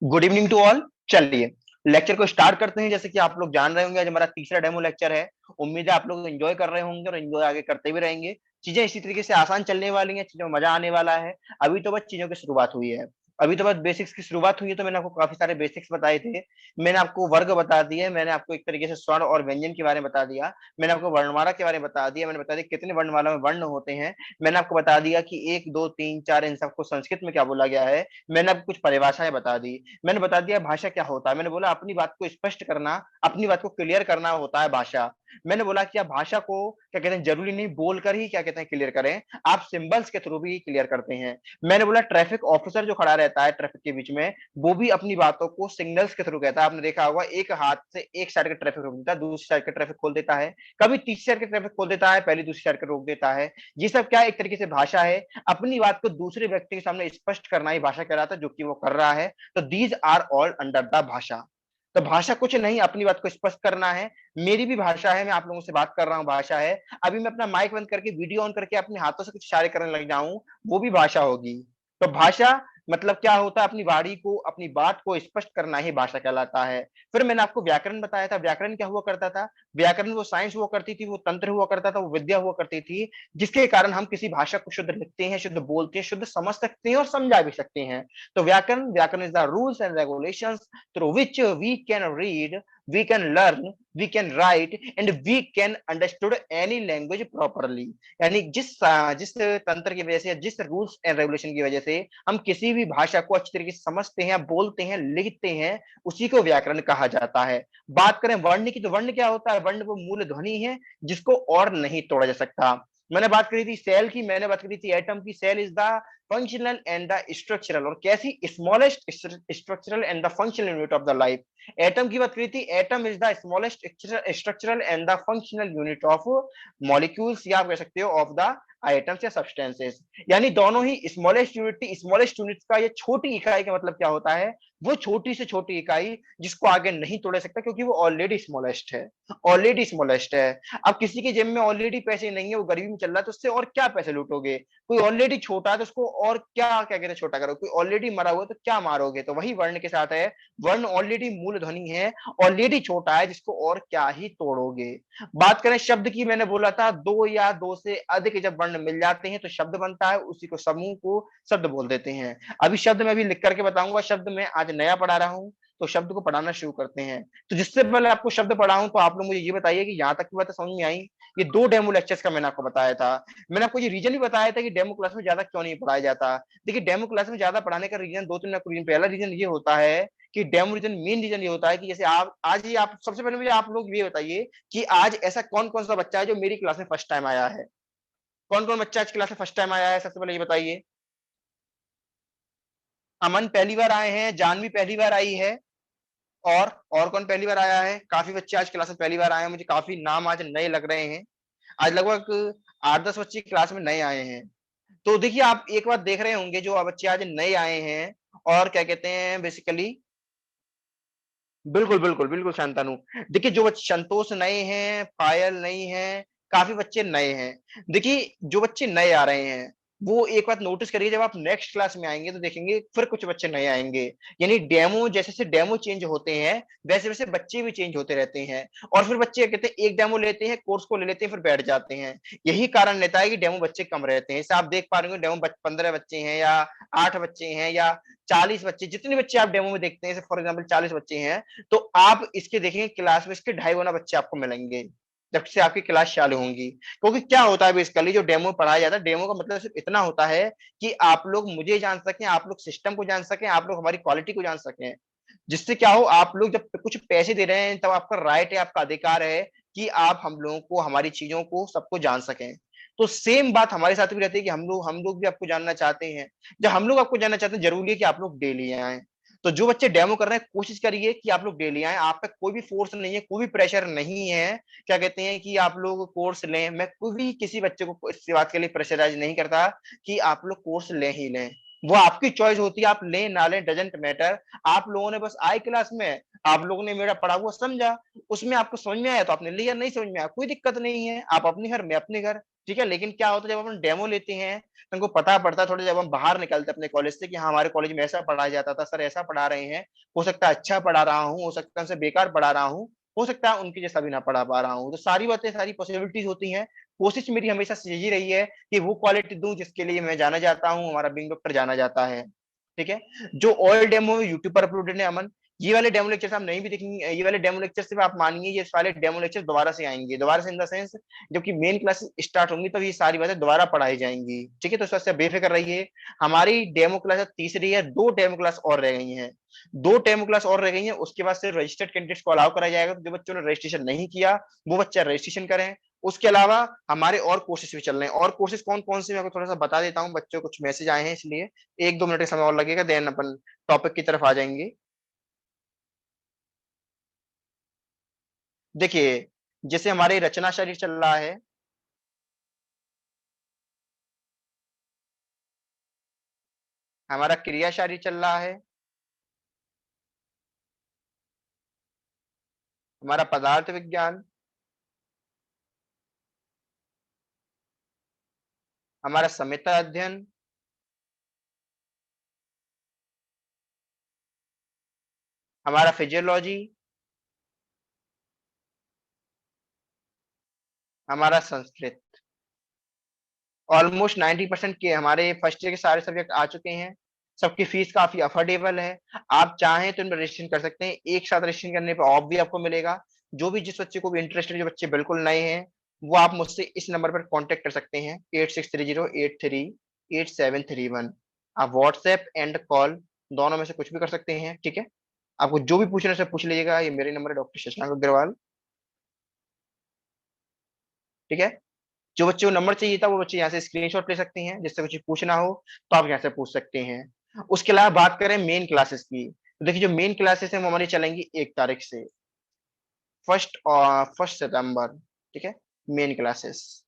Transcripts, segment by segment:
Good evening to all. चलिए lecture को start करते हैं। जैसे कि आप लोग जान रहे होंगे, आज हमारा तीसरा डेमो लेक्चर है। उम्मीद है आप लोग एंजॉय कर रहे होंगे और एंजॉय आगे करते भी रहेंगे। चीजें इसी तरीके से आसान चलने वाली हैं, चीजों में मजा आने वाला है। अभी तो बस चीजों की शुरुआत हुई है। अभी तो बस बेसिक्स की शुरुआत हुई है। तो मैंने आपको काफी सारे बेसिक्स बताए थे। मैंने आपको वर्ग बता दिए, मैंने आपको एक तरीके से स्वर्ण और व्यंजन के बारे में बता दिया। मैंने आपको वर्णमाला के बारे में बता दिया। मैंने बता दिया कितने वर्णमाला में वर्ण होते हैं। मैंने आपको बता दिया कि एक दो तीन चार इन सबको संस्कृत में क्या बोला गया है। मैंने आपको कुछ परिभाषाएं बता दी। मैंने बता दिया भाषा क्या होता है। मैंने बोला अपनी बात को स्पष्ट करना, अपनी बात को क्लियर करना होता है भाषा। मैंने बोला कि आप भाषा को क्या कहते हैं, जरूरी नहीं बोलकर ही क्या कहते हैं क्लियर करें, आप सिंबल्स के थ्रू भी क्लियर करते हैं। मैंने बोला ट्रैफिक ऑफिसर जो खड़ा रहता है ट्रैफिक के बीच में, वो भी अपनी बातों को सिग्नल्स के थ्रू कहता है। आपने देखा होगा, एक हाथ से एक साइड का ट्रैफिक रोक देता है, दूसरी साइड का ट्रैफिक खोल देता है। कभी तीसरी साइड का ट्रैफिक खोल देता है, पहली दूसरी साइड का रोक देता है। ये सब क्या एक तरीके से भाषा है। अपनी बात को दूसरे व्यक्ति के सामने स्पष्ट करना ही भाषा कहलाता है, जो कि वो कर रहा है। तो these are all under the भाषा। तो भाषा कुछ नहीं, अपनी बात को स्पष्ट करना है। मेरी भी भाषा है, मैं आप लोगों से बात कर रहा हूँ, भाषा है। अभी मैं अपना माइक बंद करके वीडियो ऑन करके अपने हाथों से कुछ इशारे करने लग जाऊं, वो भी भाषा होगी। तो भाषा मतलब क्या होता है, अपनी वाणी को, अपनी बात को स्पष्ट करना ही भाषा कहलाता है। फिर मैंने आपको व्याकरण बताया था। व्याकरण क्या हुआ करता था? व्याकरण वो साइंस हुआ करती थी, वो तंत्र हुआ करता था, वो विद्या हुआ करती थी, जिसके कारण हम किसी भाषा को शुद्ध लिखते हैं, शुद्ध बोलते हैं, शुद्ध समझ सकते हैं और समझा भी सकते हैं। तो व्याकरण, व्याकरण is the rules and regulations through which we can read, we can learn, we can write and we can understood any language properly। यानी जिस तंत्र की वजह से, जिस रूल्स एंड रेगुलेशन की वजह से हम किसी भी भाषा को अच्छी तरीके से समझते हैं, बोलते हैं, लिखते हैं, उसी को व्याकरण कहा जाता है। बात करें वर्ण की, तो वर्ण क्या होता है? वर्ण वो मूल ध्वनि है जिसको और नहीं तोड़ा जा सकता। मैंने बात करी थी सेल की, मैंने बात करी थी एटम की। Cell is the functional and the structural, और कैसी smallest structural and the functional unit of the life. Atom की बात करी थी, atom is the smallest structural and the functional unit of molecules, या आप कह सकते हो ऑफ द आइटम्स या सब्सटेंसेस। यानी दोनों ही स्मॉलेस्ट यूनिट का ये छोटी इकाई का मतलब क्या होता है? वो छोटी से छोटी इकाई जिसको आगे नहीं तोड़ा सकता, क्योंकि वो ऑलरेडी स्मॉलेस्ट है, ऑलरेडी स्मॉलेस्ट है। अब किसी के जेब में ऑलरेडी पैसे नहीं है, वो गरीबी में चल रहा है, तो उससे और क्या पैसे लूटोगे? कोई ऑलरेडी छोटा है तो उसको और क्या क्या कहते हैं छोटा करो। कोई ऑलरेडी मरा हुआ है तो क्या मारोगे? तो वही वर्ण के साथ है। वर्ण ऑलरेडी मूल ध्वनि है, ऑलरेडी छोटा है, जिसको और क्या ही तोड़ोगे। बात करें शब्द की, मैंने बोला था दो या दो से अधिक जब वर्ण मिल जाते हैं तो शब्द बनता है, उसी को समूह को शब्द बोल देते हैं। अभी शब्द मैं भी लिख करके बताऊंगा। शब्द मैं आज नया पढ़ा रहा हूँ, तो शब्द को पढ़ाना शुरू करते हैं। तो जिससे पहले आपको शब्द पढ़ाऊं, तो आप लोग मुझे ये बताइए कि यहाँ तक की बात समझ में आई? ये दो डेमो लेक्चर्स का मैंने आपको बताया था। मैंने आपको ये रीजन भी बताया था कि डेमो क्लास में ज्यादा क्यों नहीं पढ़ाया जाता। देखिए डेमो क्लास में ज्यादा पढ़ाने का रीजन दो तीन रीजन। पहला रीजन ये होता है कि डेमो रीजन, मेन रीजन ये होता है कि जैसे आप आज ही, आप सबसे पहले मुझे आप लोग ये बताइए कि आज ऐसा कौन कौन सा बच्चा है जो मेरी क्लास में फर्स्ट टाइम आया है? कौन कौन बच्चा आज क्लास में फर्स्ट टाइम आया है? सबसे पहले ये बताइए। अमन पहली बार आए हैं, जानवी पहली बार आई है, और कौन पहली बार आया है? काफी बच्चे आज क्लास में पहली बार आए हैं, मुझे काफी नाम आज नए लग रहे हैं। आज लगभग 8-10 बच्चे क्लास में नए आए हैं। तो देखिए आप एक बात देख रहे होंगे, जो बच्चे आज नए आए हैं और क्या कहते हैं बेसिकली, बिल्कुल बिल्कुल बिल्कुल शांतानु। देखिए जो बच्चे, संतोष नए हैं, पायल नई है, काफी बच्चे नए हैं। देखिए जो बच्चे नए आ रहे हैं, वो एक बात नोटिस करिए, जब आप नेक्स्ट क्लास में आएंगे तो देखेंगे फिर कुछ बच्चे नए आएंगे। यानी डेमो, जैसे जैसे डेमो चेंज होते हैं, वैसे वैसे बच्चे भी चेंज होते रहते हैं। और फिर बच्चे कहते हैं एक डेमो लेते हैं, कोर्स को ले लेते हैं, फिर बैठ जाते हैं। यही कारण रहता है कि डेमो बच्चे कम रहते हैं। इसे आप देख पा रहे हो, डेमो 15 बच्चे हैं या 8 बच्चे हैं या 40 बच्चे, जितने बच्चे आप डेमो में देखते हैं, फॉर एग्जाम्पल 40 बच्चे हैं, तो आप इसके देखेंगे क्लास में इसके 2.5 गुना बच्चे आपको मिलेंगे जब से आपकी क्लास चालू होंगी। क्योंकि क्या होता है बेसिकली, जो डेमो पढ़ाया जाता है, डेमो का मतलब सिर्फ इतना होता है कि आप लोग मुझे जान सकें, आप लोग सिस्टम को जान सकें, आप लोग हमारी क्वालिटी को जान सकें। जिससे क्या हो, आप लोग जब कुछ पैसे दे रहे हैं, तब आपका राइट है, आपका अधिकार है कि आप हम लोगों को, हमारी चीजों को, सबको जान सकें। तो सेम बात हमारे साथ भी रहती है कि हम लोग भी आपको जानना चाहते हैं। जब हम लोग आपको जानना चाहते हैं, जरूरी है कि आप लोग डेली आए। तो जो बच्चे डेमो कर रहे हैं, कोशिश करिए कि आप लोग डेली आए। आप पे कोई भी फोर्स नहीं है, कोई भी प्रेशर नहीं है, क्या कहते हैं कि आप लोग कोर्स लें। मैं कोई भी किसी बच्चे को इस बात के लिए प्रेशराइज नहीं करता कि आप लोग कोर्स लें ही लें। वो आपकी चॉइस होती है, आप लें ना लें डजेंट मैटर। आप लोगों ने बस आई क्लास में आप लोगों ने मेरा पढ़ा हुआ समझा, उसमें आपको समझ में आया तो आपने लिया, नहीं समझ में आया कोई दिक्कत नहीं है, आप अपने घर मैं अपने घर। ठीक है, लेकिन क्या होता है जब हम डेमो लेते हैं तो हमको पता पड़ता है थोड़ा, जब हम बाहर निकलते हैं अपने कॉलेज से कि हाँ हमारे कॉलेज में ऐसा पढ़ाया जाता था, सर ऐसा पढ़ा रहे हैं, हो सकता है अच्छा पढ़ा रहा हूँ, हो सकता है उनसे बेकार पढ़ा रहा हूँ, हो सकता है उनके जैसा भी ना पढ़ा पा रहा हूँ, तो सारी बातें सारी पॉसिबिलिटीज होती हैं। कोशिश मेरी हमेशा से यही रही है कि वो क्वालिटी दूं जिसके लिए मैं जाना जाता हूँ, हमारा बिंग डॉक्टर जाना जाता है। ठीक है, जो ऑल डेमो यूट्यूब पर अपलोडेड है अमन, ये वाले डेमो लेक्चर्स आप नहीं भी देखेंगे, ये वाले डेमो लेक्चर सिर्फ आप मानिए ये वाले डेमो लेक्चर दोबारा से आएंगे, दोबारा से इन द सेंस जबकि मेन क्लासेस स्टार्ट होंगी तब ये सारी बातें दोबारा पढ़ाई जाएंगी। ठीक है, तो इस वजह से बेफिक्र रहिए। हमारी डेमो क्लास तीसरी है, दो डेमो क्लास और रह गई हैं, दो डेमो क्लास और रह गई हैं, उसके बाद से रजिस्टर्ड कैंडिडेट्स को अलाउ करा जाएगा, तो जो बच्चों ने रजिस्ट्रेशन नहीं किया वो बच्चा रजिस्ट्रेशन करें। उसके अलावा हमारे और कोर्सेज भी चल रहे हैं, और कोर्सेज कौन कौन से मैं आपको थोड़ा सा बता देता हूँ, बच्चों को कुछ मैसेज आए हैं इसलिए 1-2 मिनट का समय और लगेगा, देन अपन टॉपिक की तरफ आ जाएंगे। देखिए, जैसे हमारे रचना शरीर चल रहा है, हमारा क्रिया शरीर चल रहा है, हमारा पदार्थ विज्ञान, हमारा सम्यता अध्ययन, हमारा फिजियोलॉजी, हमारा संस्कृत। ऑलमोस्ट 90% के हमारे फर्स्ट ईयर के सारे सब्जेक्ट आ चुके हैं। सबकी फीस काफी अफोर्डेबल है, आप चाहें तो इनमें रजिस्ट्रेशन कर सकते हैं, एक साथ रजिस्ट्रेशन करने पर ऑफ भी आपको मिलेगा। जो भी जिस बच्चे को भी इंटरेस्टेड, जो बच्चे बिल्कुल नए हैं, वो आप मुझसे इस नंबर पर कांटेक्ट कर सकते हैं, 8630838731। आप व्हाट्सएप एंड कॉल दोनों में से कुछ भी कर सकते हैं। ठीक है, आपको जो भी पूछना है सब पूछ लीजिएगा, ये मेरे नंबर है, डॉक्टर शशांक अग्रवाल। ठीक है, जो बच्चे को नंबर चाहिए था वो बच्चे यहाँ से स्क्रीनशॉट ले सकते हैं, जिससे कुछ पूछना हो तो आप यहाँ से पूछ सकते हैं। उसके अलावा बात करें मेन क्लासेस की, तो देखिए जो मेन क्लासेस हैं वो हमारी चलेंगी 1 तारीख से, फर्स्ट सितंबर। ठीक है, मेन क्लासेस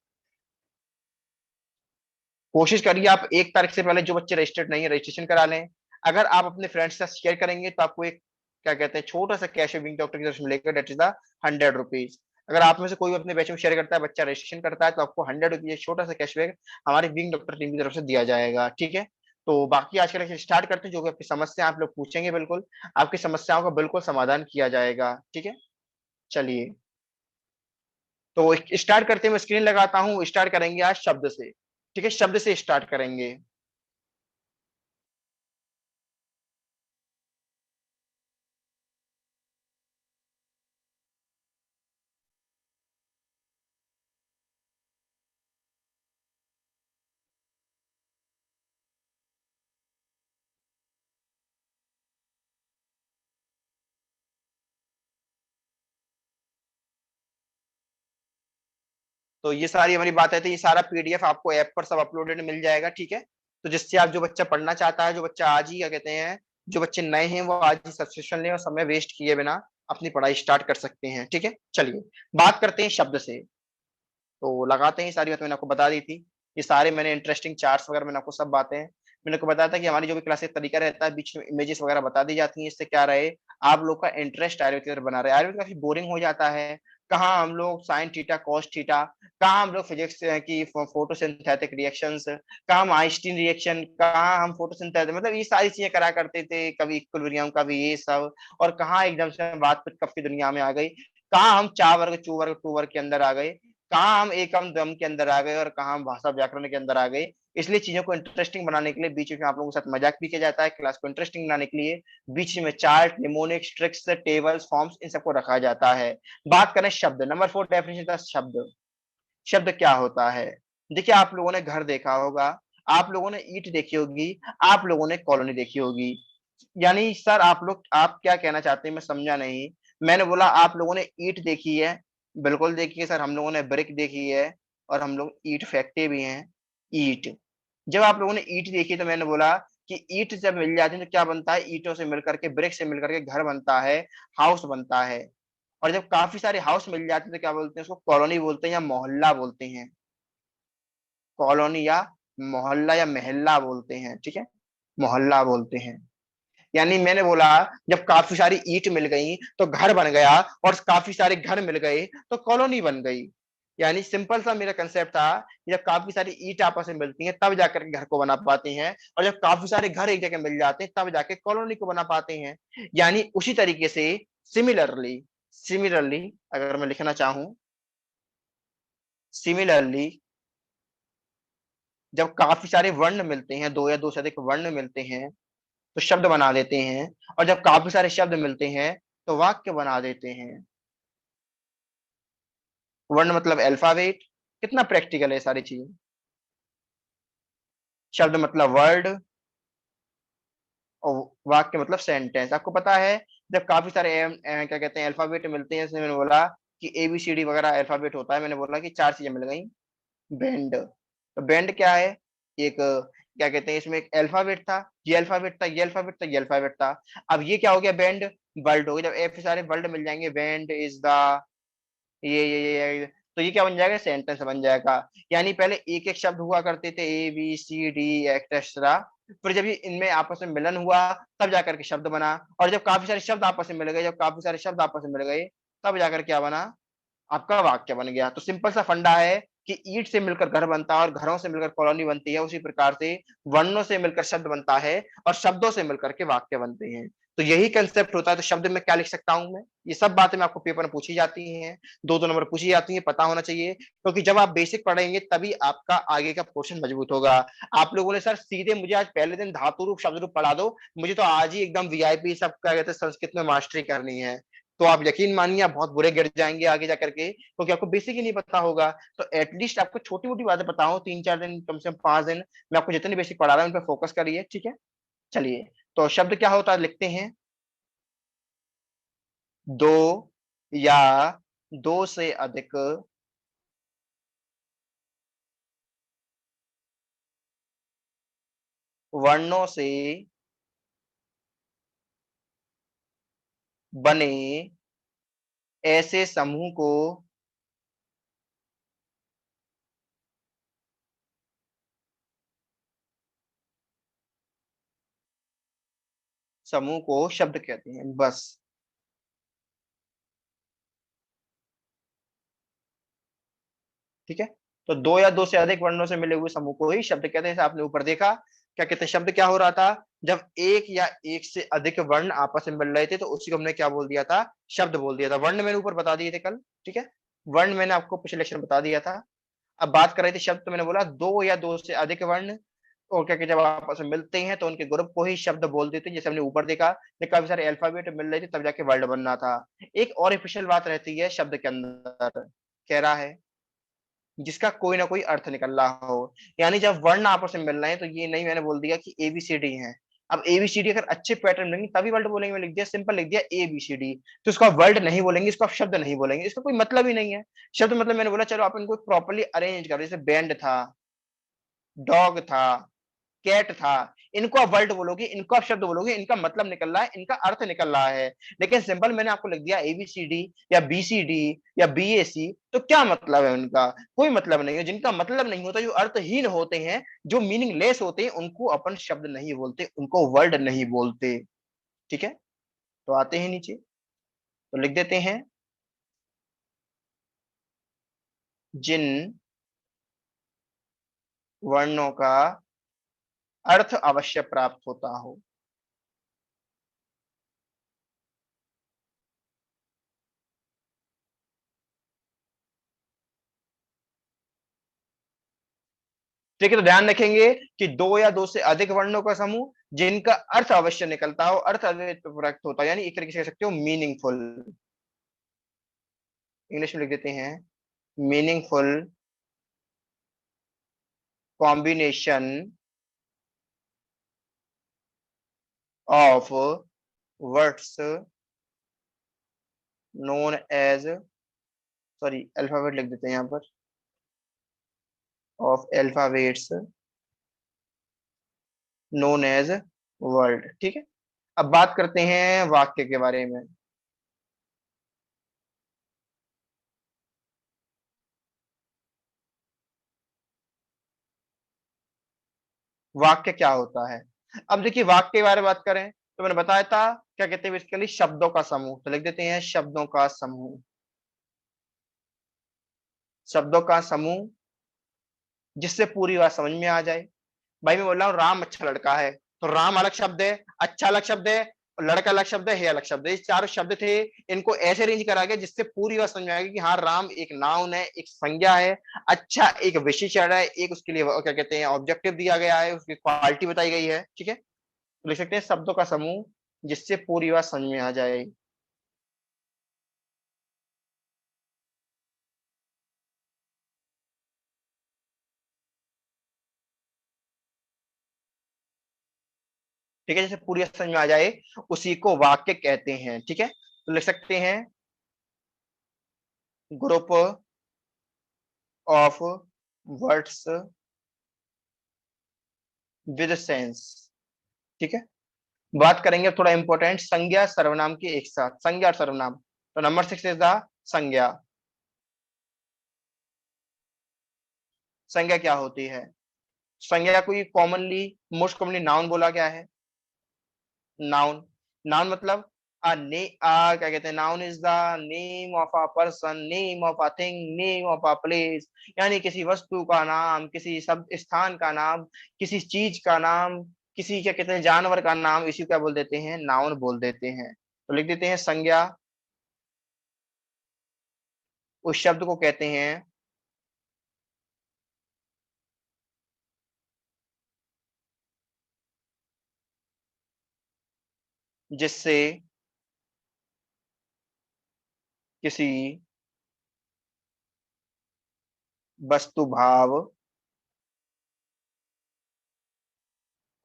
कोशिश करिए आप 1 तारीख से पहले जो बच्चे रजिस्टर्ड नहीं है रजिस्ट्रेशन करा लें। अगर आप अपने फ्रेंड्स के साथ शेयर करेंगे तो आपको एक क्या कहते हैं छोटा सा कैश विंग डॉक्टर की तरफ से मिलेगा, डेट इज द 100 रुपीज। अगर आप में से कोई अपने बैच में शेयर करता है, बच्चा रजिस्ट्रेशन करता है, तो आपको 100 रुपीज छोटा सा कैशबैक हमारी विंग डॉक्टर टीम की तरफ से दिया जाएगा। ठीक है, तो बाकी आज का लेक्चर स्टार्ट करते हैं, जो भी आपकी समस्या आप लोग पूछेंगे बिल्कुल आपकी समस्याओं का बिल्कुल समाधान किया जाएगा। ठीक है, चलिए तो स्टार्ट करते हैं, मैं स्क्रीन लगाता हूँ, स्टार्ट करेंगे आज शब्द से। ठीक है, शब्द से स्टार्ट करेंगे। तो ये सारी हमारी बात है, तो ये सारा पीडीएफ आपको ऐप पर सब अपलोडेड मिल जाएगा। ठीक है, तो जिससे आप जो बच्चा पढ़ना चाहता है, जो बच्चा आज ही क्या कहते हैं, जो बच्चे नए हैं वो आज ही सब्सक्रिप्शन लें और समय वेस्ट किए बिना अपनी पढ़ाई स्टार्ट कर सकते हैं। ठीक है, चलिए बात करते हैं शब्द से। तो लगाते हैं, सारी बात मैंने आपको बता दी थी, ये सारे मैंने इंटरेस्टिंग चार्ट्स वगैरह मैंने आपको सब बातें मैंने आपको बताया था कि हमारी जो भी क्लासेस तरीका रहता है, बीच में इमेजेस वगैरह बता दी जाती हैं, इससे क्या रहे आप लोग का इंटरेस्ट आयुर्वेद की तरफ बना रहे। आयुर्वेद काफी बोरिंग हो जाता है, कहाँ हम लोग साइन थीटा कॉस थीटा, कहाँ हम लोग फिजिक्स की फोटोसिंथेटिक रिएक्शंस, कहाँ हम आइंस्टीन रिएक्शन, कहाँ हम फोटोसिंथेटिक, मतलब ये सारी चीजें करा करते थे, कभी इक्विलिब्रियम कभी ये सब, और कहाँ एकदम से बात फिर कब की दुनिया में आ गई, कहाँ हम चा वर्ग चू वर्ग टू वर्ग के अंदर आ गए, कहाँ हम एकम दम के अंदर आ गए, और कहाँ हम भाषा व्याकरण के अंदर आ गए। इसलिए चीजों को इंटरेस्टिंग बनाने के लिए बीच में आप लोगों के साथ मजाक भी किया जाता है, क्लास को इंटरेस्टिंग बनाने के लिए बीच में chart mnemonics tricks tables forms in सबको रखा जाता है। बात करें शब्द, नंबर 4 डेफिनेशन था शब्द। शब्द क्या होता है, देखिए आप लोगों ने घर देखा होगा, आप लोगों ने ईंट देखी होगी, आप लोगों ने कॉलोनी देखी होगी। यानी सर आप क्या कहना चाहते हैं, मैं समझा नहीं। मैंने बोला आप लोगों ने ईंट देखी है, बिल्कुल देखी है सर, हम लोगों ने ब्रिक देखी है, और हम लोग ईंट फेंकते भी हैं। ईंट, जब आप लोगों ने ईंट देखी तो मैंने बोला कि ईंट जब मिल जाती है तो क्या बनता है, ईंटों से मिलकर के ब्रिक से मिलकर के घर बनता है, हाउस बनता है। और जब काफी सारे हाउस मिल जाते हैं तो क्या बोलते हैं उसको, कॉलोनी बोलते हैं या मोहल्ला बोलते हैं। कॉलोनी या मोहल्ला या महल्ला बोलते हैं। ठीक है, मोहल्ला बोलते हैं। यानी मैंने बोला, जब काफी सारी ईंट मिल गई तो घर बन गया, और काफी सारे घर मिल गए तो कॉलोनी बन गई। यानी सिंपल सा मेरा कंसेप्ट था कि जब काफी सारी ईंट आपस में मिलती हैं तब जाकर के घर को बना पाते हैं, और जब काफी सारे घर एक जगह मिल जाते हैं तब जाके कॉलोनी को बना पाते हैं। यानी उसी तरीके से सिमिलरली, सिमिलरली अगर मैं लिखना चाहूं, सिमिलरली जब काफी सारे वर्ण मिलते हैं, दो या दो से अधिक वर्ण मिलते हैं तो शब्द बना देते हैं, और जब काफी सारे शब्द मिलते हैं तो वाक्य बना देते हैं। वर्ण मतलब अल्फाबेट। कितना प्रैक्टिकल है सारी चीजें। शब्द मतलब वर्ड, और वाक्य मतलब सेंटेंस। आपको पता है, जब काफी सारे क्या कहते हैं अल्फाबेट मिलते हैं, इसमें मैंने बोला कि ABCD वगैरह अल्फाबेट होता है, मैंने बोला कि चार चीजें मिल गई। बैंड, तो बैंड क्या है? एक क्या कहते हैं, इसमें एक अल्फाबेट था, ये अल्फाबेट था, ये अल्फाबेट था, ये अल्फाबेट था। अब ये क्या हो गया? बैंड, वर्ड हो गया। जब ऐसे सारे वर्ड मिल जाएंगे, बैंड इज द, ये तो ये क्या बन जाएगा? सेंटेंस बन जाएगा। यानी पहले एक एक शब्द हुआ करते थे, ABCD एक्सेट्रा, फिर जब ये इनमें आपस में मिलन हुआ तब जाकर के शब्द बना, और जब काफी सारे शब्द आपस में मिल गए, जब काफी सारे शब्द आपस में मिल गए तब जाकर क्या बना? आपका वाक्य बन गया। तो सिंपल सा फंडा है कि ईंट से मिलकर घर बनता है और घरों से मिलकर कॉलोनी बनती है, उसी प्रकार से वर्णों से मिलकर शब्द बनता है और शब्दों से मिलकर के वाक्य बनते हैं। तो यही कंसेप्ट होता है। तो शब्द में क्या लिख सकता हूं मैं? ये सब बातें मैं आपको पेपर में पूछी जाती हैं, दो दो नंबर पूछी जाती हैं, पता होना चाहिए, क्योंकि जब आप बेसिक पढ़ेंगे तभी आपका आगे का पोर्शन मजबूत होगा। आप लोगों ने सर सीधे मुझे आज पहले दिन धातु रूप शब्द रूप पढ़ा दो, मुझे तो आज ही एकदम VIP सब क्या कहते हैं संस्कृत में मास्टरी करनी है, तो आप यकीन मानिए आप बहुत बुरे गिर जाएंगे आगे जाकर के, क्योंकि आपको बेसिक ही नहीं पता होगा। तो एटलीस्ट आपको छोटी मोटी बातें पता हो, 3 4 दिन, कम से कम 5 दिन मैं आपको जितने बेसिक पढ़ा रहा हूं उन पर फोकस करिए, ठीक है। चलिए, तो शब्द क्या होता है लिखते हैं। दो या दो से अधिक वर्णों से बने ऐसे समूह को, समूह को शब्द कहते हैं, बस। ठीक है, तो दो या दो से अधिक वर्णों से मिले हुए समूह को ही शब्द कहते हैं। जैसे आपने ऊपर देखा, क्या कहते हैं, शब्द क्या हो रहा था? जब एक या एक से अधिक वर्ण आपस में मिल रहे थे तो उसी को हमने क्या बोल दिया था? शब्द बोल दिया था। वर्ण मैंने ऊपर बता दिए थे कल, ठीक है। वर्ण मैंने आपको पिछले लेक्चर में बता दिया था। अब बात कर रहे थे शब्द, तो मैंने बोला दो या दो से अधिक वर्ण, और क्या कि जब आपस में मिलते हैं तो उनके ग्रुप को ही शब्द बोल देते हैं। जैसे हमने ऊपर देखा, जब काफी सारे अल्फाबेट मिल रहे थे तब जाके वर्ड बनना था। एक और स्पेशल बात रहती है शब्द के अंदर, कह रहा है जिसका कोई ना कोई अर्थ निकल रहा हो। यानी जब वर्ण आपस में मिल रहे हैं तो ये नहीं मैंने बोल दिया कि ABCD है। अब ABCD अगर अच्छे पैटर्न लेंगे तभी वर्ड बोलेंगे। मैं लिख दिया, सिंपल लिख दिया ABCD, तो इसको आप वर्ड नहीं बोलेंगे, इसको आप शब्द नहीं बोलेंगे, इसका कोई मतलब ही नहीं है। शब्द मतलब मैंने बोला चलो आप इनको प्रॉपर्ली अरेंज करो, जैसे बैंड था, डॉग था, कैट था, इनको आप वर्ड बोलोगे, इनको आप शब्द बोलोगे, इनका मतलब निकल रहा है, इनका अर्थ निकल रहा है। लेकिन सिंपल मैंने आपको लिख दिया ABCD या BCD या BAC, तो क्या मतलब है उनका? कोई मतलब नहीं है। जिनका मतलब नहीं होता, जो अर्थहीन होते हैं, जो मीनिंगलेस होते हैं, उनको अपन शब्द नहीं बोलते, उनको वर्ड नहीं बोलते। ठीक है, तो आते हैं नीचे, तो लिख देते हैं, जिन वर्णों का अर्थ अवश्य प्राप्त होता हो। ठीक है, तो ध्यान रखेंगे कि दो या दो से अधिक वर्णों का समूह जिनका अर्थ अवश्य निकलता हो, अर्थ अभिव्यक्त होता है, यानी एक तरीके से कह सकते हो मीनिंगफुल। इंग्लिश में लिख देते हैं, meaningful combination of words known as, sorry alphabet लिख देते हैं यहाँ पर, of alphabets known as word. ठीक है, अब बात करते हैं वाक्य के बारे में। वाक्य क्या होता है? अब देखिए वाक्य के बारे में बात करें तो मैंने बताया था क्या कहते हैं बेसिकली शब्दों का समूह, तो लिख देते हैं शब्दों का समूह। शब्दों का समूह जिससे पूरी बात समझ में आ जाए। भाई मैं बोल रहा हूँ राम अच्छा लड़का है, तो राम अलग शब्द है, अच्छा अलग शब्द है, लड़का अलग शब्द है अलग शब्द है, ये चारों शब्द थे। इनको ऐसे अरेंज करा गया जिससे पूरी बात समझ में आएगी कि हाँ राम एक नाउन है, एक संज्ञा है, अच्छा एक विशेषण है, एक उसके लिए क्या कहते हैं ऑब्जेक्टिव दिया गया है, उसकी क्वालिटी बताई गई है। ठीक है, तो लिख सकते हैं शब्दों का समूह जिससे पूरी बात समझ में आ जाए। ठीक है, जैसे पूरी बात समझ में आ जाए उसी को वाक्य कहते हैं। ठीक है, तो लिख सकते हैं group of words with sense. ठीक है, बात करेंगे थोड़ा इंपॉर्टेंट संज्ञा सर्वनाम के एक साथ, संज्ञा और सर्वनाम। तो नंबर 6 इज द संज्ञा। संज्ञा क्या होती है? संज्ञा को कॉमनली मोस्ट कॉमनली नाउन बोला गया है। नाउन, नाउन मतलब क्या कहते हैं, noun is the name of a person, name of a thing, name of a place. यानी किसी वस्तु का नाम, किसी शब्द स्थान का नाम, किसी चीज का नाम, किसी क्या कहते हैं जानवर का नाम, इसी को क्या बोल देते हैं, नाउन बोल देते हैं। तो लिख देते हैं संज्ञा उस शब्द को कहते हैं जिससे किसी वस्तु भाव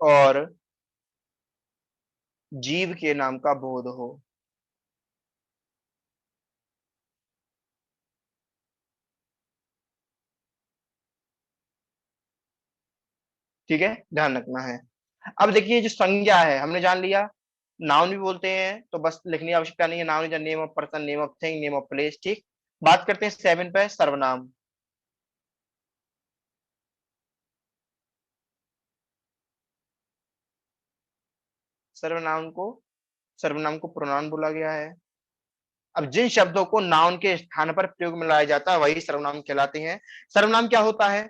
और जीव के नाम का बोध हो। ठीक है, ध्यान रखना है। अब देखिए जो संज्ञा है हमने जान लिया, नाउन भी बोलते हैं, तो बस लिखने की आवश्यकता नहीं है, noun is name of person, name of thing, name of place. ठीक, बात करते हैं 7 पे, सर्वनाम। सर्वनाम को सर्वनाम को प्रोनाउन बोला गया है। अब जिन शब्दों को नाउन के स्थान पर प्रयोग में लाया जाता है वही सर्वनाम कहलाते हैं। सर्वनाम क्या होता है?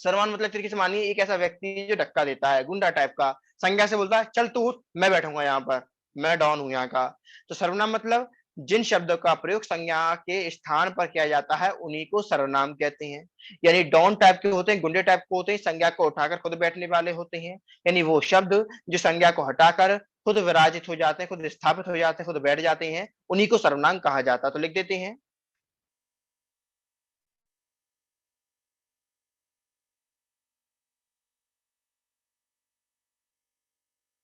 सर्वनाम मतलब तरीके से मानिए एक ऐसा व्यक्ति जो धक्का देता है, गुंडा टाइप का, संज्ञा से बोलता है चल तू उठ, मैं बैठूंगा यहाँ पर, मैं डॉन हूं यहाँ का। तो सर्वनाम मतलब जिन शब्दों का प्रयोग संज्ञा के स्थान पर किया जाता है उन्हीं को सर्वनाम कहते हैं। यानी डॉन टाइप के होते हैं, गुंडे टाइप के होते हैं, संज्ञा को उठाकर खुद बैठने वाले होते हैं। यानी वो शब्द जो संज्ञा को हटाकर खुद विराजित हो जाते हैं, खुद स्थापित हो जाते हैं, खुद बैठ जाते हैं, उन्हीं को सर्वनाम कहा जाता है। तो लिख देते हैं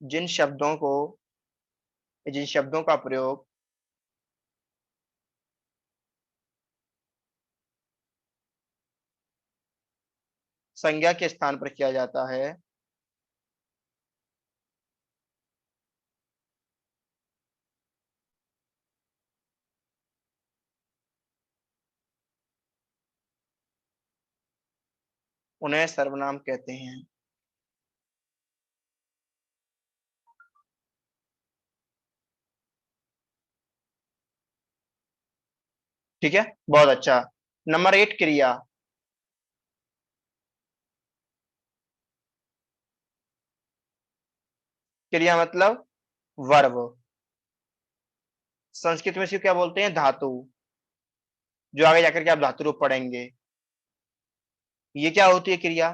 जिन शब्दों को जिन शब्दों का प्रयोग संज्ञा के स्थान पर किया जाता है उन्हें सर्वनाम कहते हैं। ठीक है, बहुत अच्छा। नंबर 8 क्रिया। क्रिया मतलब वर्ब। संस्कृत में इसको क्या बोलते हैं, धातु, जो आगे जाकर के आप धातु रूप पढ़ेंगे। ये क्या होती है क्रिया?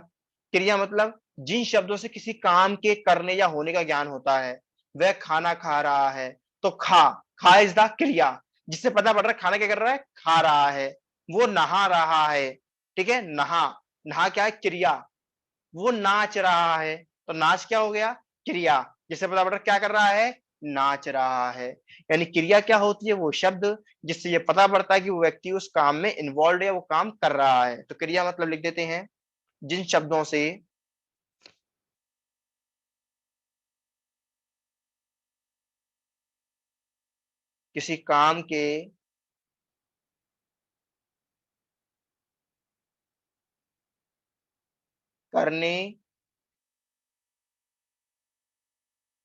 क्रिया मतलब जिन शब्दों से किसी काम के करने या होने का ज्ञान होता है। वह खाना खा रहा है, तो खा इज द क्रिया, जिससे पता पड़ रहा है खाना क्या कर रहा है, खा रहा है। वो नहा रहा है, ठीक है, नहा, नहा क्या है, क्रिया। वो नाच रहा है, तो नाच क्या हो गया, क्रिया, जिससे पता पड़ रहा है क्या कर रहा है, नाच रहा है। यानी क्रिया क्या होती है, वो शब्द जिससे ये पता पड़ता है कि वो व्यक्ति उस काम में इन्वॉल्व है, वो काम कर रहा है। तो क्रिया मतलब लिख देते हैं जिन शब्दों से किसी काम के करने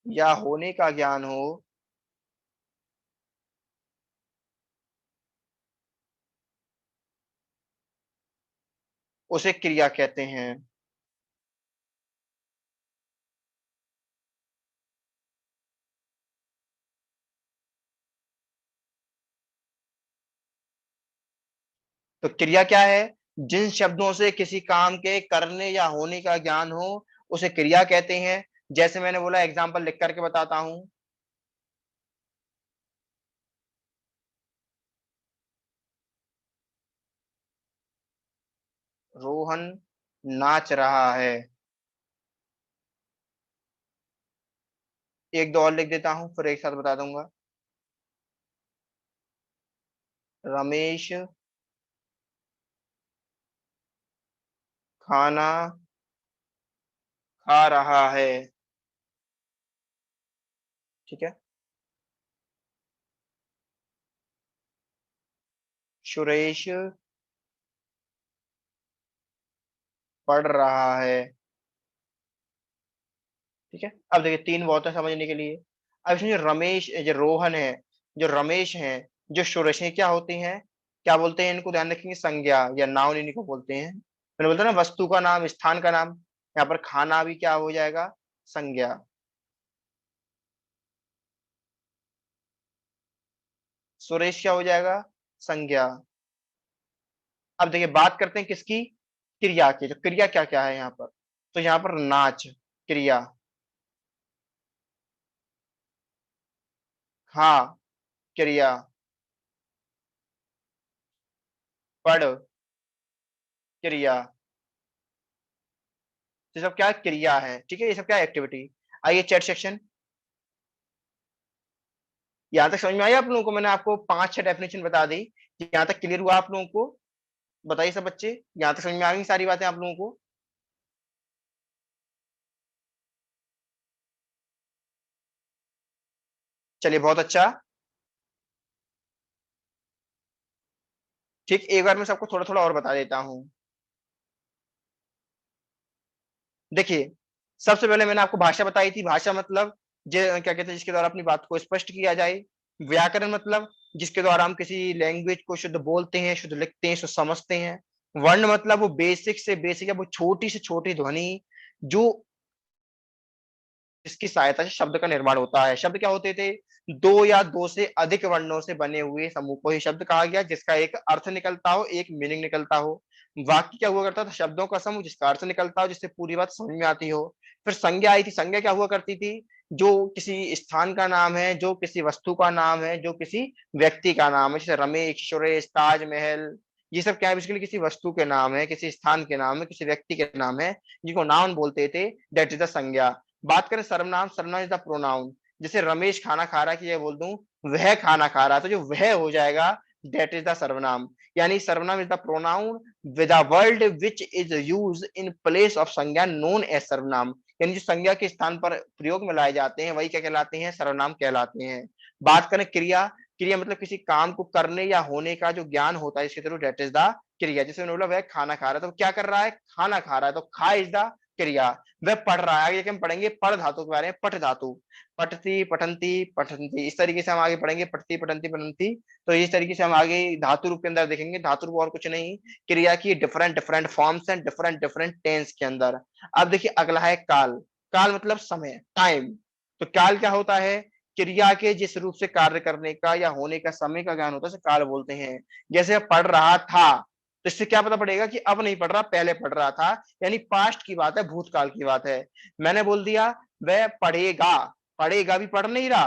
या होने का ज्ञान हो, उसे क्रिया कहते हैं। तो क्रिया क्या है? जिन शब्दों से किसी काम के करने या होने का ज्ञान हो, उसे क्रिया कहते हैं। जैसे मैंने बोला, एग्जाम्पल लिख करके बताता हूं। रोहन नाच रहा है। एक दो और लिख देता हूं, फिर एक साथ बता दूंगा। रमेश खाना खा रहा है। ठीक है। सुरेश पढ़ रहा है। ठीक है। अब देखिए, तीन बहुत है समझने के लिए। अब इसमें जो रमेश, जो रोहन है, जो रमेश है, जो सुरेश है, क्या होते हैं? क्या बोलते हैं इनको? ध्यान रखेंगे, संज्ञा या नाउन इन्हीं को बोलते हैं। मैंने बोलता ना, वस्तु का नाम, स्थान का नाम। यहाँ पर खाना भी क्या हो जाएगा? संज्ञा। सुरेश क्या हो जाएगा? संज्ञा। अब देखिए, बात करते हैं किसकी? क्रिया की। तो क्रिया क्या क्या है यहाँ पर? तो यहाँ पर नाच क्रिया, खा क्रिया, पढ़ क्रिया। ये सब क्या क्रिया है? ठीक है, ये सब क्या एक्टिविटी। आइए चैट सेक्शन। यहाँ तक समझ में आया आप लोगों को? मैंने आपको पांच छह डेफिनेशन बता दी। यहाँ तक क्लियर हुआ आप लोगों को? बताइए सब बच्चे, यहाँ तक समझ में आ गई सारी बातें आप लोगों को? चलिए, बहुत अच्छा। ठीक, एक बार मैं सबको थोड़ा थोड़ा और बता देता हूँ। देखिए, सबसे पहले मैंने आपको भाषा बताई थी। भाषा मतलब क्या कहते हैं, जिसके द्वारा अपनी बात को स्पष्ट किया जाए। व्याकरण मतलब जिसके द्वारा हम किसी लैंग्वेज को शुद्ध बोलते हैं, शुद्ध लिखते हैं, शुद्ध समझते हैं। वर्ण मतलब वो बेसिक से बेसिक है, वो छोटी से छोटी ध्वनि जो जिसकी सहायता से शब्द का निर्माण होता है। शब्द क्या होते थे? दो या दो से अधिक वर्णों से बने हुए समूह को ही शब्द कहा गया, जिसका एक अर्थ निकलता हो, एक मीनिंग निकलता हो। वाक्य क्या हुआ करता था? शब्दों का समूह जिसका अर्थ निकलता हो, जिससे पूरी बात समझ में आती हो। फिर संज्ञा आई थी। संज्ञा क्या हुआ करती थी? जो किसी स्थान का नाम है, जो किसी वस्तु का नाम है, जो किसी व्यक्ति का नाम है, जैसे रमेश, सुरेश, ताजमहल। ये सब क्या है? बेसिकली किसी वस्तु के नाम है, किसी स्थान के नाम है, किसी व्यक्ति के नाम है, जिनको नाउन बोलते थे। दैट इज द संज्ञा। बात करें सर्वनाम, सर्वनाम इज द प्रोनाउन। जैसे रमेश खाना खा रहा है, कि ये बोल दूं वह खाना खा रहा है, तो जो वह हो जाएगा, दैट इज द सर्वनाम। यानी सर्वनाम is the pronoun with a word which is use in place of संज्ञा नोन एज सर्वनाम। यानी जो संज्ञा के स्थान पर प्रयोग में लाए जाते हैं, वही क्या कहलाते हैं? सर्वनाम कहलाते हैं। बात करें क्रिया, क्रिया मतलब किसी काम को करने या होने का जो ज्ञान होता है, इसके थ्रू, दैट इज द क्रिया। जैसे उन्होंने बोला वह खाना खा रहा है, तो क्या कर रहा है? खाना खा रहा है, तो खा इज द क्रिया। वह पढ़ रहा है, आगे हम पढ़ेंगे पढ़ धातु के बारे में। पठ धातु, पठती पठंती पठंती, इस तरीके से हम आगे पढ़ेंगे। पठती पठंती पठंती। तो इस तरीके से हम आगे धातु रूप के अंदर देखेंगे। धातु रूप और कुछ नहीं, क्रिया की different different forms and different different tense के अंदर। अब देखिए, अगला है काल। काल मतलब समय, टाइम। तो काल क्या होता है? क्रिया के जिस रूप से कार्य करने का या होने का समय का ज्ञान होता है, उसे काल बोलते हैं। जैसे पढ़ रहा था, तो इससे क्या पता पड़ेगा कि अब नहीं पढ़ रहा, पहले पढ़ रहा था। यानी पास्ट की बात है, भूतकाल की बात है। मैंने बोल दिया वह पढ़ेगा, पढ़ेगा भी पढ़ नहीं रहा,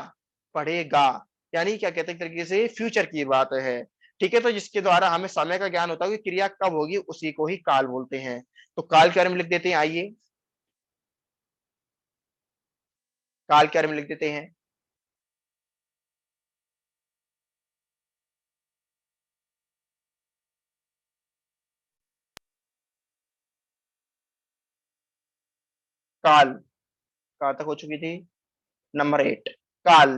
पढ़ेगा। यानी क्या कहते हैं, एक तरीके से फ्यूचर की बात है। ठीक है। तो जिसके द्वारा हमें समय का ज्ञान होता है कि क्रिया कब होगी, उसी को ही काल बोलते हैं। तो काल के बारे में लिख देते हैं, आइए। काल के बारे में लिख देते हैं। काल, कहाँ तक हो चुकी थी? नंबर 8। काल,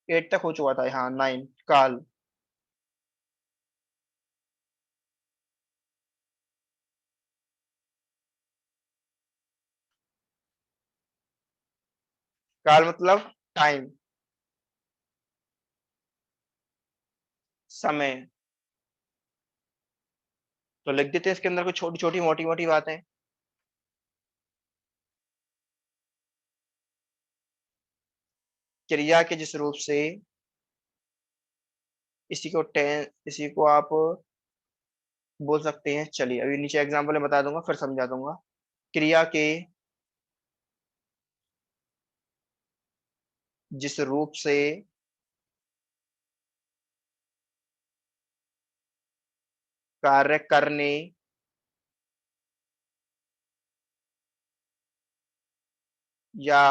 8 तक हो चुका था, हाँ 9। काल। काल मतलब टाइम, समय। तो लिख देते हैं इसके अंदर कुछ छोटी छोटी मोटी मोटी बातें। क्रिया के जिस रूप से, इसी को आप बोल सकते हैं, चलिए अभी नीचे एग्जाम्पल में बता दूंगा फिर समझा दूंगा। क्रिया के जिस रूप से कार्य करने या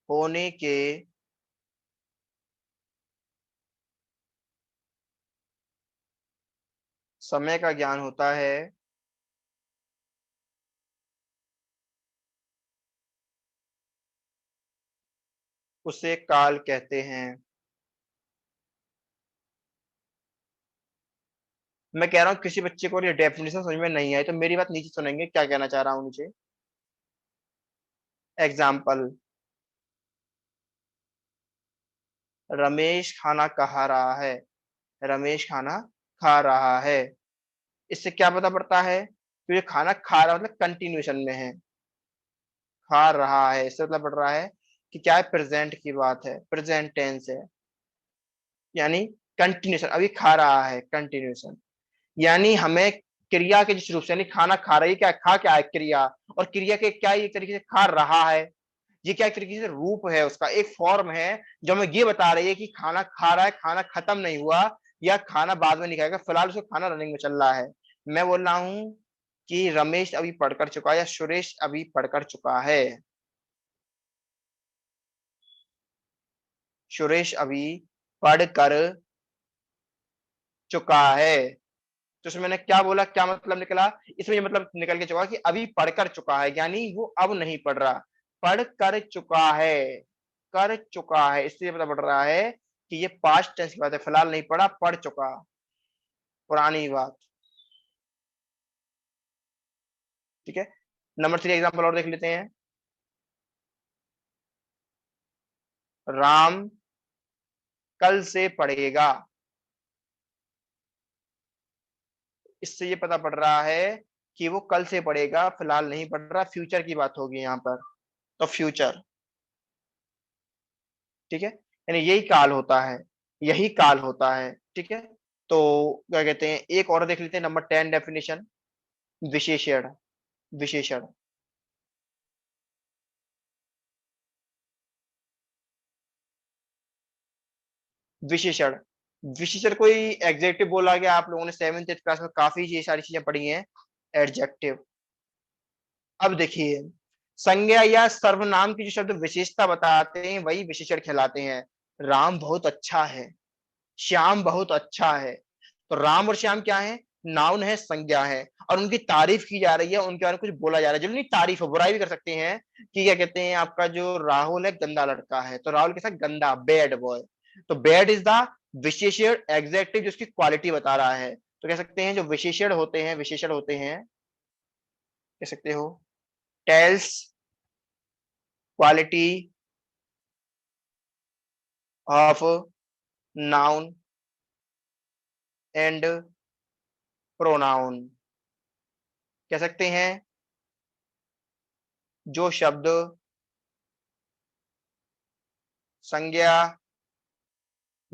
होने के समय का ज्ञान होता है, उसे काल कहते हैं। मैं कह रहा हूँ किसी बच्चे को ये डेफिनेशन समझ में नहीं आई तो मेरी बात नीचे सुनेंगे, क्या कहना चाह रहा हूँ नीचे। एग्जाम्पल, रमेश खाना खा रहा है, रमेश खाना खा रहा है। इससे क्या पता पड़ता है, तो ये खाना खा रहा मतलब कंटिन्यूशन में है, खा रहा है इससे मतलब पड़ रहा है कि क्या है, प्रेजेंट की बात है, प्रेजेंट टेंस है, यानी कंटिन्यूशन, अभी खा रहा है, कंटिन्यूशन। यानी हमें क्रिया के जिस रूप से, यानी खाना खा रही है, क्या खा क्या है, क्रिया, और क्रिया के क्या एक तरीके से खा रहा है, ये क्या एक तरीके से रूप है, उसका एक फॉर्म है जो हमें ये बता रही है कि खाना खा रहा है, खाना खत्म नहीं हुआ, या खाना बाद में नहीं खाएगा, फिलहाल उसको खाना रनिंग में चल रहा है। मैं बोल रहा हूं कि रमेश अभी पढ़कर चुका है या सुरेश अभी पढ़कर चुका है, सुरेश अभी पढ़कर चुका है। तो उसमें मैंने क्या बोला, क्या मतलब निकला, इसमें ये मतलब निकल के चुका कि अभी पढ़कर चुका है, यानी वो अब नहीं पढ़ रहा, पढ़ कर चुका है, कर चुका है, इसलिए पता पड़ रहा है कि ये पास्ट टेंस की बात है, फिलहाल नहीं पढ़ा, पढ़ चुका, पुरानी बात। ठीक है, नंबर 3 एग्जाम्पल और देख लेते हैं। राम कल से पढ़ेगा, इससे ये पता पड़ रहा है कि वो कल से पढ़ेगा, फिलहाल नहीं पढ़ रहा, फ्यूचर की बात होगी यहाँ पर, तो फ्यूचर। ठीक है, यानी यही काल होता है, यही काल होता है। ठीक है, तो क्या कहते हैं, एक और देख लेते हैं, नंबर 10 डेफिनेशन, विशेषण। विशेषण, विशेषण, विशेषण कोई एग्जेक्टिव बोला गया, आप लोगों ने 7th 8th क्लास में काफी ये सारी चीजें पढ़ी हैं, एडजेक्टिव। अब देखिए, संज्ञा या सर्वनाम की जो शब्द विशेषता बताते हैं वही विशेषण कहलाते हैं। राम बहुत अच्छा है, श्याम बहुत अच्छा है, तो राम और श्याम क्या है, नाउन है, संज्ञा है, और उनकी तारीफ की जा रही है, उनके बारे में कुछ बोला जा रहा है, जरूरी नहीं तारीफ हो, बुराई भी कर सकते हैं कि क्या कहते हैं, आपका जो राहुल है गंदा लड़का है, तो राहुल के साथ गंदा, बैड बॉय, तो बैड इज द विशेषण एग्जेक्टिव जो उसकी क्वालिटी बता रहा है। तो कह सकते हैं जो विशेषण होते हैं, विशेषण होते हैं, कह सकते हो, tells quality of noun and pronoun. कह सकते हैं जो शब्द संज्ञा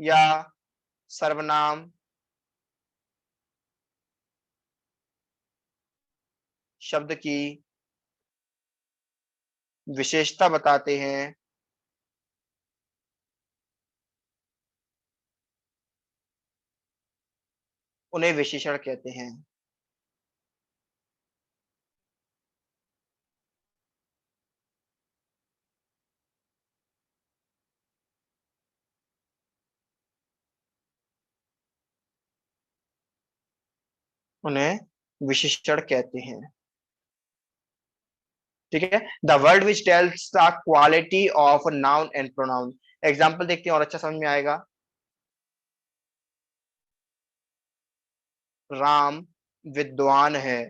या सर्वनाम शब्द की विशेषता बताते हैं उन्हें विशेषण कहते हैं। उन्हें विशेषण कहते हैं। ठीक है, the word which tells the quality of noun and pronoun. Example देखते हैं और अच्छा समझ में आएगा। राम विद्वान है,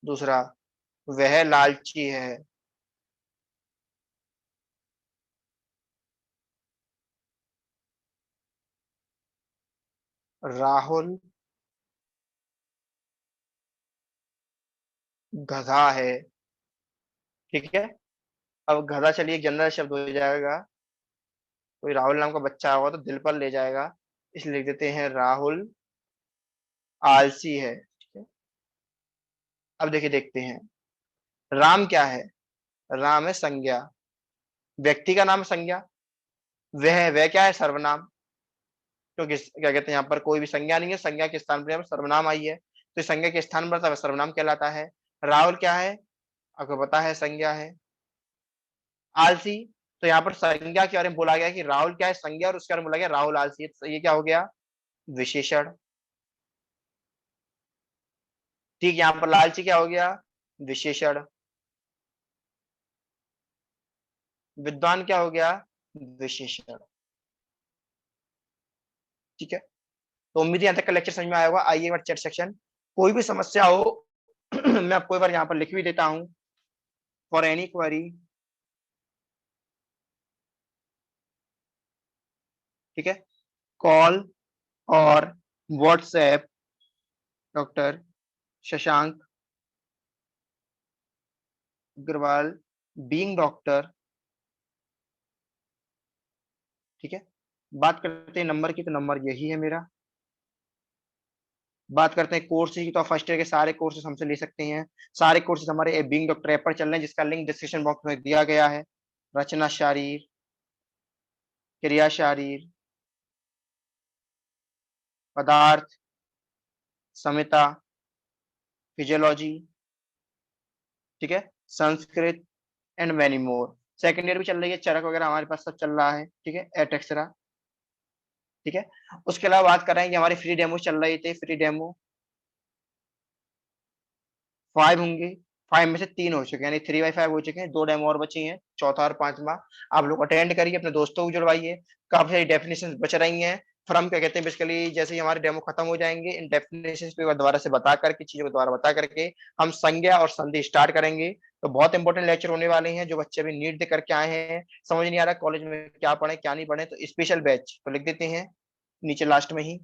दूसरा वह लालची है, राहुल गधा है। ठीक है। अब गधा चलिए एक जनरल शब्द हो जाएगा, कोई राहुल नाम का बच्चा होगा तो दिल पर ले जाएगा, इसलिए लिख देते हैं राहुल आलसी है। ठीक है। अब देखिए देखते हैं, राम क्या है? राम है संज्ञा, व्यक्ति का नाम संज्ञा। वह क्या है? सर्वनाम। क्योंकि क्या कहते हैं यहाँ पर कोई भी संज्ञा नहीं है, संज्ञा के स्थान पर यहाँ पर सर्वनाम आई है, तो संज्ञा के स्थान पर तब सर्वनाम कहलाता है। राहुल क्या है? आपको पता है संज्ञा है। आलसी, तो यहाँ पर संज्ञा के बारे में बोला गया कि राहुल क्या है? संज्ञा, और उसके बारे में बोला गया राहुल आलसी है, तो ये क्या हो गया? विशेषण। ठीक, यहाँ पर लालची क्या हो गया? विशेषण। विद्वान क्या हो गया? विशेषण। ठीक है। तो उम्मीद है यहाँ तक का लेक्चर समझ में आया होगा। आइए एक बार चैट सेक्शन, कोई भी समस्या हो मैं आपको एक बार यहाँ पर लिख भी देता हूँ। फॉर एनी क्वेरी, ठीक है, कॉल और WhatsApp doctor Shashank Agrawal being doctor. ठीक है। बात करते हैं नंबर की, तो नंबर यही है मेरा। बात करते हैं कोर्स की, तो आप फर्स्ट ईयर के सारे कोर्सेज हमसे ले सकते हैं। सारे कोर्सेज हमारे बीइंग डॉक्टर ऐप पर चल रहे हैं, जिसका लिंक डिस्क्रिप्शन बॉक्स में दिया गया है। रचना शारीर, क्रिया शारीर, पदार्थ, समिता, फिजियोलॉजी, ठीक है, Sanskrit and many more. Second year भी चल रही है, चरक वगैरह हमारे पास सब चल रहा है। ठीक है, एटेक्सरा। ठीक है। उसके अलावा बात कर रहे हैं कि हमारे फ्री डेमो चल रहे थे, फ्री डेमो 5 होंगे। 5 में से 3 हो चुके हैं, यानी 3/5 हो चुके हैं, 2 डेमो और बची हैं, चौथा और पांचवा। आप लोग अटेंड करिए, अपने दोस्तों को जुड़वाइए। काफी सारी डेफिनेशन बच रही हैं। फिर हम क्या कहते हैं, बेसिकली जैसे ही हमारे डेमो खत्म हो जाएंगे, इन डेफिनेशन पे दोबारा से बता करके, चीजों को दोबारा बता करके हम संज्ञा और संधि स्टार्ट करेंगे। तो बहुत इंपॉर्टेंट लेक्चर होने वाले हैं। जो बच्चे अभी नीट दे करके आए हैं, समझ नहीं आ रहा कॉलेज में क्या पढ़े क्या नहीं पढ़े, तो स्पेशल बैच तो लिख देते हैं नीचे लास्ट में ही,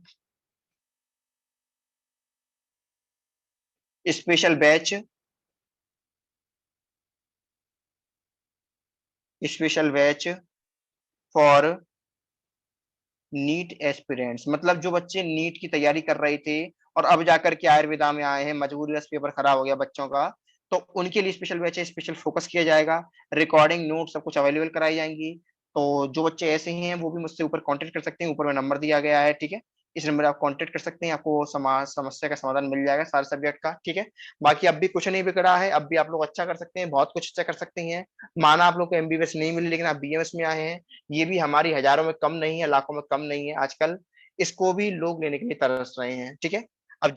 special batch, special batch for NEET aspirants. मतलब जो बच्चे नीट की तैयारी कर रहे थे और अब जाकर के आयुर्वेदा में आए हैं, मजबूरी से पेपर खराब हो गया बच्चों का, तो उनके लिए स्पेशल बैच है, स्पेशल फोकस किया जाएगा। रिकॉर्डिंग नोट सब कुछ अवेलेबल कराई जाएंगी। तो जो बच्चे ऐसे हैं वो भी मुझसे ऊपर कांटेक्ट कर सकते हैं, ऊपर में नंबर दिया गया है। ठीक है, इस नंबर आप कांटेक्ट कर सकते हैं, आपको समस्या का समाधान मिल जाएगा सारे सब्जेक्ट का। ठीक है। बाकी अब भी कुछ नहीं बिगड़ा है, अब भी आप लोग अच्छा कर सकते हैं, बहुत कुछ अच्छा कर सकते हैं। माना आप लोग को एमबीबीएस नहीं मिली, लेकिन आप बीएमएस में आए हैं, ये भी हमारी हजारों में कम नहीं है, लाखों में कम नहीं है। आजकल इसको भी लोग लेने के लिए तरस रहे हैं। ठीक है।